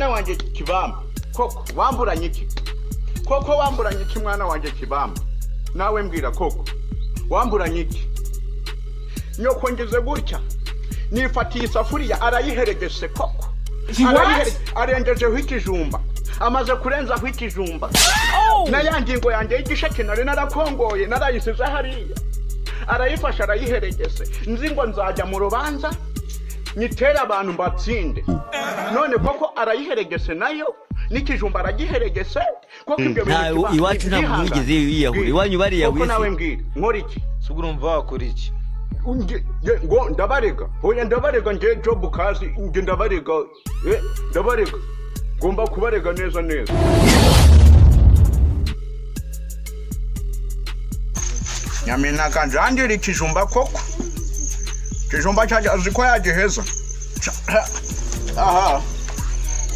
mwana wanjye Kibamba koko wamburanye iki mwana wanjye Kibamba nawe mbwira koko wamburanye iki nyoko ngeze gutya nifatiye isafuriya arayiheregese koko arengejeho ikijumba amaze kurenzaho ikijumba na ya ngingo yanjye y'igisheke nari narakongoye narayisize hariya arayifasha arayiheregese nzi ngo nzajya mu rubanza nyitera abantu mbatsinde none koko arayiheregese nayo n'ikijumba aragiheregese koko ibyo bintu iwacu nta muntu wigeze yiyahura iwanyu bariya wese nawe mbwira nkora iki sugurumva wakora iki ngo ndabarega hoya ndabarega nje job kazi nje ndabarega ngomba kubarega neza Nyamina kanje andira ikijumba koko kijumba cyaje aziko yagiheza aha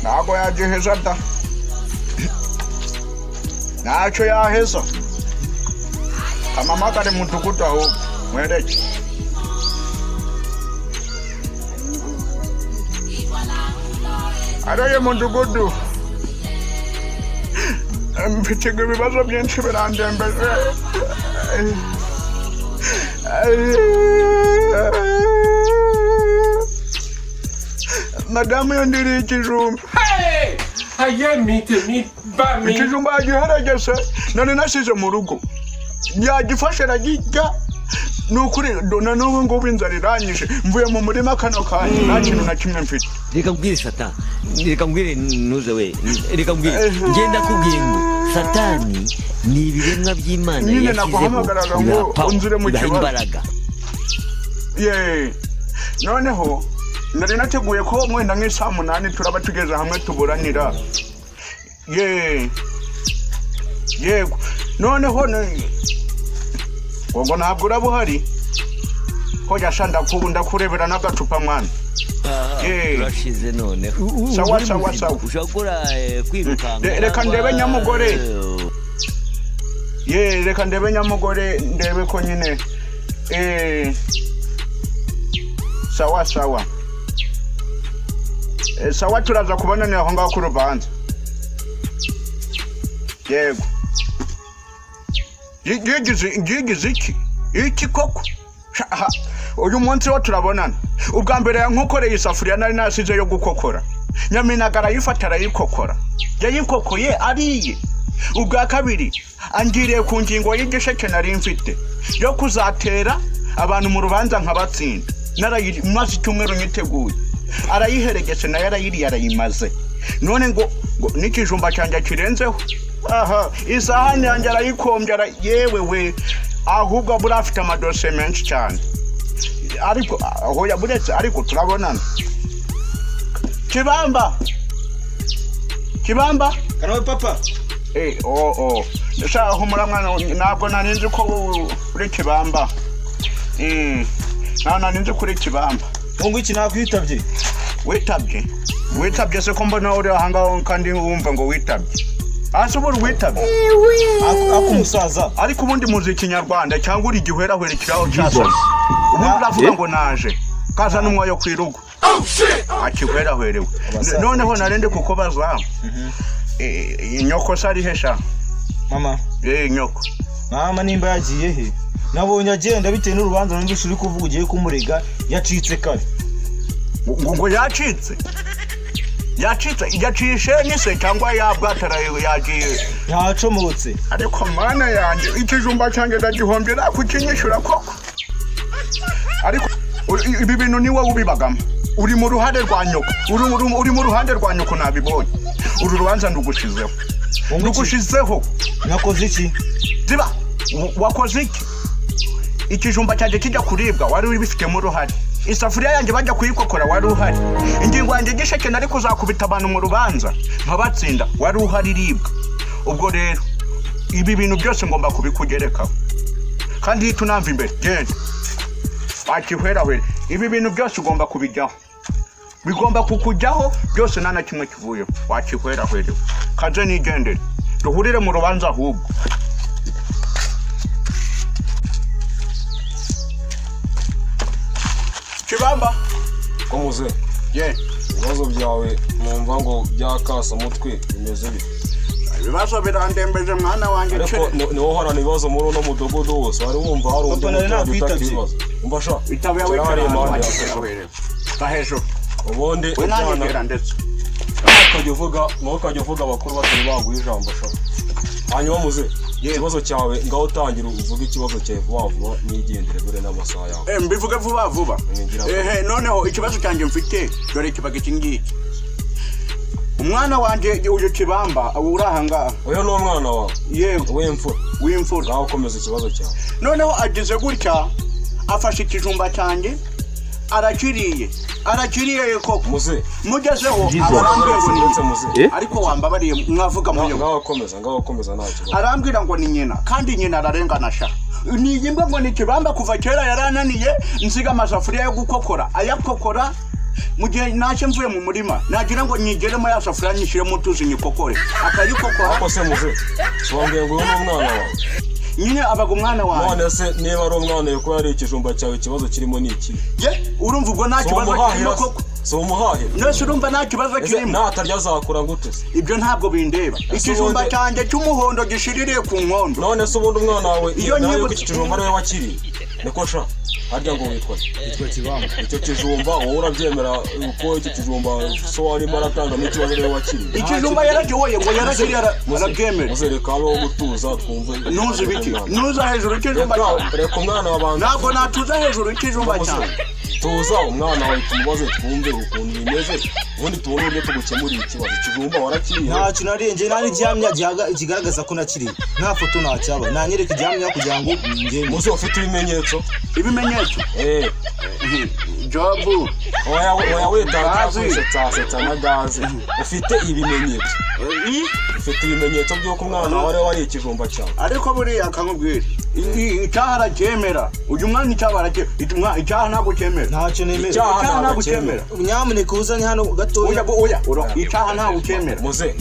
nago yagiheza da nacho yaheza amama kare mutukuta ho mwereke araye mudugudu mfite ibibazo byinshi birandembeze Madame yandiri ikijumba ikijumba yagiheregese none nasize mu rugo yagifashe aragirya nukuri na n'ubu ngubu inzara iranyishe mvuye mu murima kano kanya nta kintu na kimwe mfite reka mbwire Satani reka mbwire nuze we reka mbwire ngenda kubwira ngo Satani ni ibiremwa by'Imana yashyizeho unzire mu imbaraga noneho nari nateguye ko mwenda nk'isaa 8 turaba tugeze hamwe tuburanira yego noneho ngo ntabwo urabuhari ko yashanda kubunda kurebera n'agacupa mwana urashize none sawa ushobora kwirukanga reka ndebe nyamugore reka ndebe nyamugore ndebe ko nyine sawa turaza kubonana aho ngaho ku rubanza yego yigize iki koko uyu munsi wo turabonana ubwa mbere yankokoreye isafuriya nari nasize yo gukokora Nyaminaga arayifata arayikokora yayikokoye ariye ubwa kabiri angiriye ku ngingo y'igisheke nari mfite yo kuzatera abantu mu rubanza nkabatsinda maze icyumweru nyiteguye arayiheregese nayo arayiriye arayimaze none ngo n'ikijumba cyanjye kirenzeho isahani yanjye arayikombya yewe we ahubwo burafite amadose menshi cyane ariko aho yaburetse ariko turabonana Kibamba karawe papa shaho muramwana ntabwo naninzi ko uri Kibamba naninzi kuri Kibamba ngo iki nakwitabye witabye se ko mbona uri ahangaho kandi wumva ngo witabye asubura witabye akumusaza ariko ubundi muziki nyarwanda cyangwa uri gihwerahwera kiraho cyasa ubundi uravuga ngo naje kaza n'umwoyo kwirugo akihwerahwerewe noneho narende kuko baza inyoko sari hesha mama inyoko mama nimba yagiye he nabonye agenda bitewe n'urubanza n'indusuri kuvuga ugiye kumurega yacitse kare ngo yacishe nise cyangwa yabwataraye yagiye yacomotse ariko mana yanjye ikijumba cyanjye ndagihombye nakukinyishura koko ariko ibi bintu ni wowe ubibagamo uri mu ruhande rwa nyoko uri mu ruhande rwa nyoko nabibonye uru rubanza ndugushizeho nakoze iki ziba wakoze iki ikijumba cyanjye kijya kuribwa wari uri bifitemo uruhare isafuriya yanjye bajya kuyikokora wari uhari ingingo yanjye gisheke nari kuzakubita abantu mu rubanza nkabatsinda wari uhari iribwa ubwo rero ibi bintu byose ngomba kubikugerekaho kandi hita unamva imbere genda wakihwerahwere ibi bintu byose ugomba kubijyaho bigomba kukujyaho byose nta na kimwe kivuyeho wakihwerahwerewe kaze nigendere duhurire mu rubanza ahubwo Kibamba komuze ye ibibazo byawe numva ngo byakasa mutwe bimeze bite? ibibazo birandembeje mwana wanjye ariko niwo horana ibibazo muri uno mudugudu wose wari wumva hari undi muturage ufite ibibazo umva sha itabuye w'imana hejuru ubundi we nanyegera ndetse ntukajya uvuga abakuru batari baguha ijambo sha hanyuma muze ikibazo cyawe ngaho utangira uvuga ikibazo cyawe vuba vuba nigendere dore n'amasaha yawe mbivuge vuba vuba noneho ikibazo cyanjye mfite dore kibaga iki ngiki umwana wanjye uyu kibamba uri aha ngaha uyu ni umwana wawe yego w'imfura ngaho ukomeza ikibazo cyawe noneho agize gutya afashe ikijumba cyanjye arakiriye koko muze mugezeho ariko wambabariye mwavuga muyo ngaho komeza nta kibazo arambwira ngo ni nyina kandi nyina ararengana sha niyimba ngo ni kibamba kuva kera yarananiye nsiga amasafuriya yo gukokora ayakokora mu gihe nacyo mvuye mu murima nagira ngo nyigeremo ya safuriya nyishyiremo utuzi nyikokore akayikokora ariko se muze wambwiye ngo uyu ni umwana wawe nyine abaga umwana wawe none se niba ari umwana yuko yari ikijumba cyawe ikibazo kirimo ni iki urumva ubwo nta kibazo kirimo koko si umuhahira nese urumva nta kibazo kirimo natarya azakura gute se ibyo ntabwo bindeba ikijumba cyanjye cy'umuhondo gishiririye ku nkondo none se ubundi umwana wawe nawe yuko iki kijumba ari we wakiriye niko sha harya ngo witwa kibamba icyo kijumba wowe urabyemera uko icyo kijumba so warimo aratangamo ikibazo ari we wakiriye ikijumba yaragihoye ngo yarakiriye arabyemera muzereka abeho gutuza twumve ntuzi ibiki ntuza hejuru y'ikijumba cyawe reka umwana wabanza ntabwo natuza hejuru y'ikijumba cyawe tuza umwana wawe tumubaze twumve ukuntu bimeze ubundi tubone uburyo tugukemurira ikibazo ikijumba warakiriye ntacyo nariye nta n'igihamya kigaragaza ko nakiriye nta foto ntacyaba nanyereka igihamya kugira ngo ngende muze ufite ibimenyetso jobu oya witasetsa na gaze ufite ibimenyetso by'uko umwana wari wariye ikijumba cyawe ariko buriya akamubwira icyaha aracyemera uyu mwana icyaha ntabwo cyemera ntacyo nemera icyaha ntabwo cyemera nyamuneka uzanye hano gatoya icyaha ntabwo cyemera muze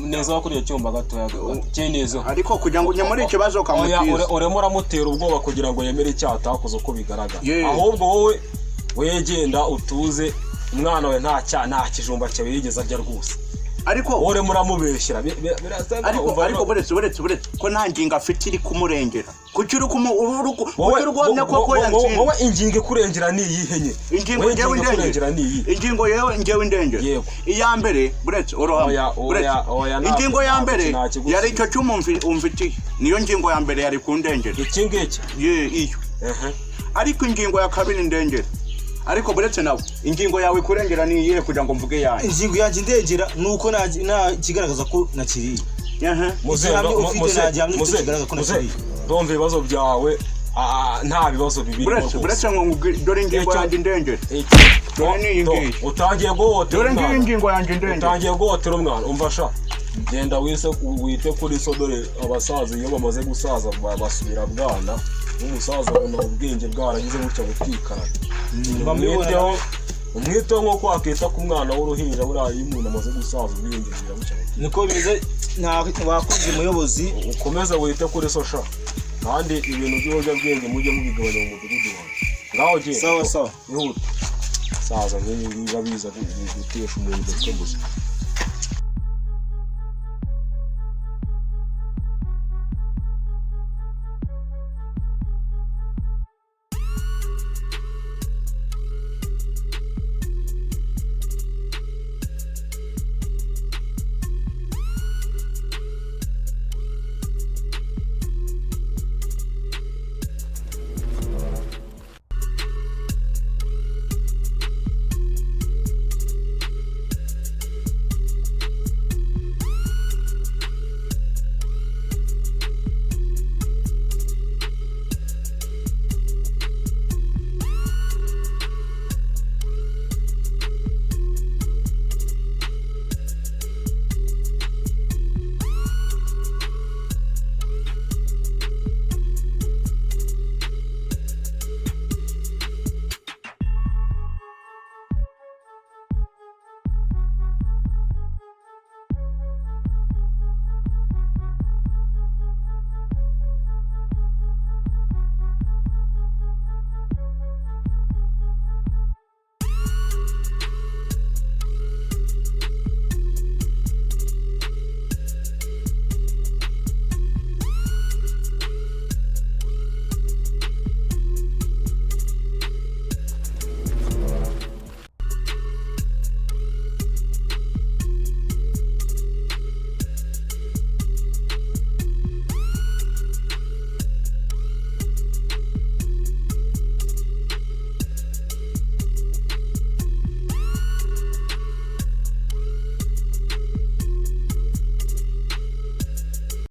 neza wakuriye icyumba gatoya cyenezo ariko kugira ngo nyamure ikibazo kamutiza uremo uramutera ubwoba kugira ngo yemere icyaha atakoze uko bigaragara ahubwo wowe wegenda utuze umwana we nta kijumba cyawe yigeze arya rwose ariko ore muramubeshyira ariko buretse ko nta ngingo afite iri kumurengera kuki uri urwanya ko yansinze wowe ingingo ikurengera ni iyihe nye ingingo yewe ngewe indengera iya mbere buretse ingingo ya mbere yari icyo cyuma umfitiye niyo ngingo ya mbere yari kundengera iki ngiki iyo ariko ingingo ya kabiri ndengera ariko buretse nawe ingingo yawe kurengera ni iyihe kugira ngo mvuge yawe ingingo yanjye ndengera nuko kigaragaza ko nakiriye muze ndumva ibibazo byawe nta bibazo bibiri buretse ngo dore ingingo yanjye ndengera dore ni iyi ngiyi utangiye guhotera dore ngiyi ingingo yanjye ndengera utangiye guhotera umwana umva sha genda wite kuri so dore abasaza iyo bamaze gusaza basubira bwana n'umusaza ubona ubwenge bwaragize gutya butikana umwiteho nk'uko wakita ku mwana w'uruhinja buriya iyo umuntu amaze gusaza ubwenge bugira gutya niko bimeze wakoze umuyobozi ukomeze wite kuri so sha kandi ibintu by'ibiyobyabwenge mujye mubigabanya mu mudugudu wawe ngaho genda sawa ihute saza nk'ibi biba biza gutesha umuntu udafite ubuzima